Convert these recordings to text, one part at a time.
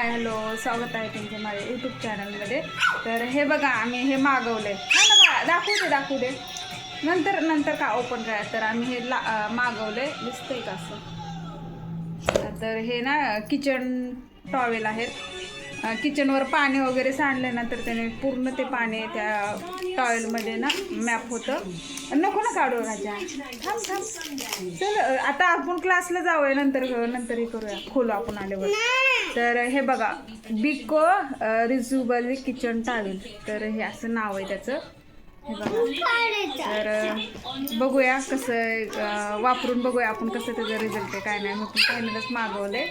Hi hello, स्वागत आहे तुमच्या माझ्या यूट्यूब चॅनलमध्ये. तर हे बघा आम्ही हे मागवलं आहे. हा ना बा, दाखवू दे नंतर का ओपन करा. तर आम्ही हे मागवलं आहे, दिसतंय का असं. तर हे ना किचन टॉवेल आहेत. किचनवर पाणी वगैरे सांडलं ना तर त्याने पूर्ण ते पाणी त्या टॉवेलमध्ये ना मॅप होतं. नको ना काढू राजा, थांब. चल आता आपण क्लासला जाऊया, नंतर हे करूया, खोलू आपण आल्यावर. तर हे बघा, बिको रिजुबल किचन टॉवेल. तर हे असं नाव आहे त्याचं. हे बघा, तर बघूया कसं वापरून बघूया आपण कसं त्याचा रिझल्ट आहे काय नाही. मग पहिल्यांदाच मागवले,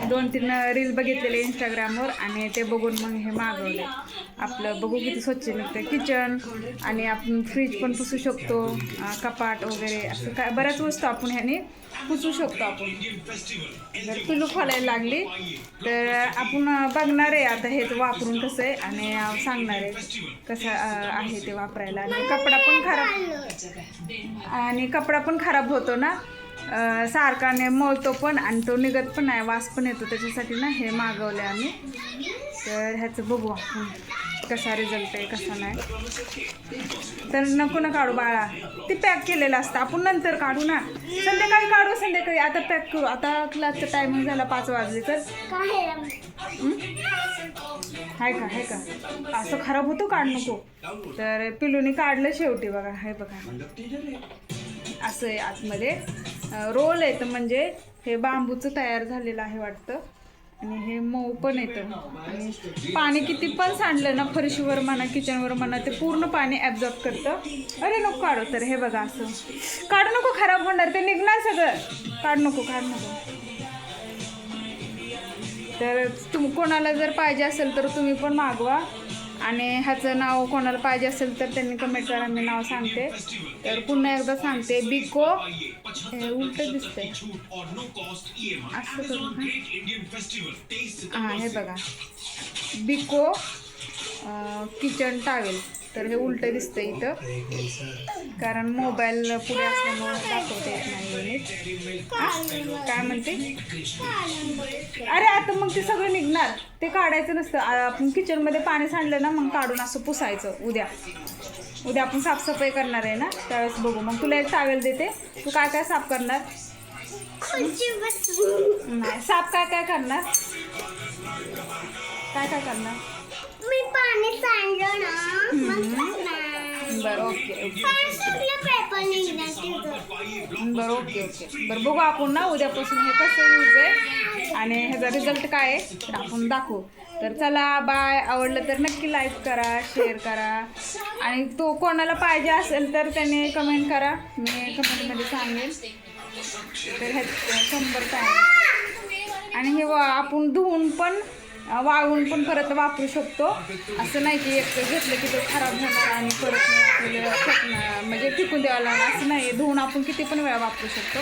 2-3 रील बघितलेले इंस्टाग्रामवर आणि ते बघून मग हे मागवले. आपलं बघू किती स्वच्छ निघतं किचन. आणि आपण फ्रीज पण पुसू शकतो, कपाट वगैरे असं काय बऱ्याच वस्तू आपण ह्याने पुसू शकतो आपण. जर पिलू खोलायला लागली तर आपण बघणार आहे आता हे वापरून कसं आहे आणि सांगणार आहे कसं आहे ते वापरायला. आणि कपडा पण खराब होतो ना सारखाने, मळतो पण आणि तो निघत पण नाही, वास पण येतो. त्याच्यासाठी ना हे मागवले आम्ही. तर ह्याचं बघू आपण कसा रिझल्ट आहे कसा नाही. तर नको ना काढू बाळा, ते पॅक केलेलं असतं, आपण नंतर काढू ना, संध्याकाळी काढू. संध्याकाळी आता पॅक करू. आता क्लासचा टायमिंग झाला 5 वाजले. तर हाय का असं खराब होतो, काढ नको. तर पिलूनी काढलं शेवटी. बघा हे बघा असं आहे आतमध्ये रोल आहे. तर म्हणजे हे बांबूचं तयार झालेलं आहे वाटतं. आणि हे मऊ पण येतं. आणि पाणी किती पण सांडलं ना फरशीवर म्हणा किचनवर म्हणा ते पूर्ण पाणी ॲब्झॉर्ब करतं. अरे नको काढू. तर हे बघा असं काढू नको, खराब होणार, ते निघणार सगळं. काढू नको. तर कोणाला जर पाहिजे असेल तर तुम्ही पण मागवा. आणि ह्याचं नाव कोणाला पाहिजे असेल तर त्यांनी कमेंट करा, मी नाव सांगते. तर पुन्हा एकदा सांगते, बिको उलट दिसतंय असं करू. हां हे बघा, बिको किचन टॉवेल. तर हे उलटं दिसतं इथं, कारण मोबाईल पुढे असल्यामुळे दाखवता येत नाही. काय म्हणते, अरे आता मग ते सगळं निघणार, ते काढायचं नसतं. आपण किचनमध्ये पाणी सांडलं ना मग काढून असं पुसायचं. उद्या आपण साफसफाई करणार आहे ना, त्यावेळेस बघू. मग तुला एक टॉवेल देते, तू काय साफ करणार. नाही साफ काय करणार, काय करणार. मी पाणी सांडलं ना बरं ओके. बरं बघू आपण ना उद्यापासून हे कसं यूज आहे आणि ह्याचा रिझल्ट काय आहे तर आपण दाखवू. तर चला बाय. आवडलं तर नक्की लाईक करा, शेअर करा. आणि तो कोणाला पाहिजे असेल तर त्याने कमेंट करा, मी कमेंटमध्ये सांगेन. तर हे 100 टाइम. आणि हे आपण धुवून पण वाळवून पण परत वापरू शकतो. असं नाही की एक घेतलं की तो खराब होणार आणि परत आपल्याला म्हणजे फेकून द्यावं लागणार, असं नाही. धुवून आपण किती पण वेळा वापरू शकतो.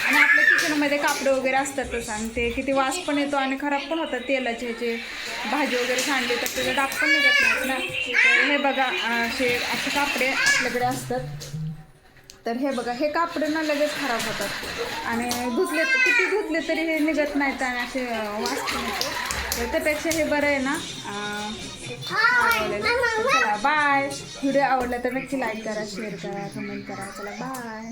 आणि आपल्या किचनमध्ये कापडं वगैरे असतातच आणि ते किती वास पण येतो आणि खराब पण होतात. तेलाचे ह्याचे भाजी वगैरे सांडली तर त्याचे डाग पण निघत नाहीत ना. तर हे बघा असे कापडे आपल्याकडे असतात. तर हे बघा, हे कापडे ना लगेच खराब होतात आणि किती धुतले तरी हे निघत नाहीत आणि असे वास पण येतो. तर त्यापेक्षा हे बरं आहे ना चला बाय. व्हिडिओ आवडला तर नक्की लाईक करा, शेअर करा, कमेंट करा. चला बाय.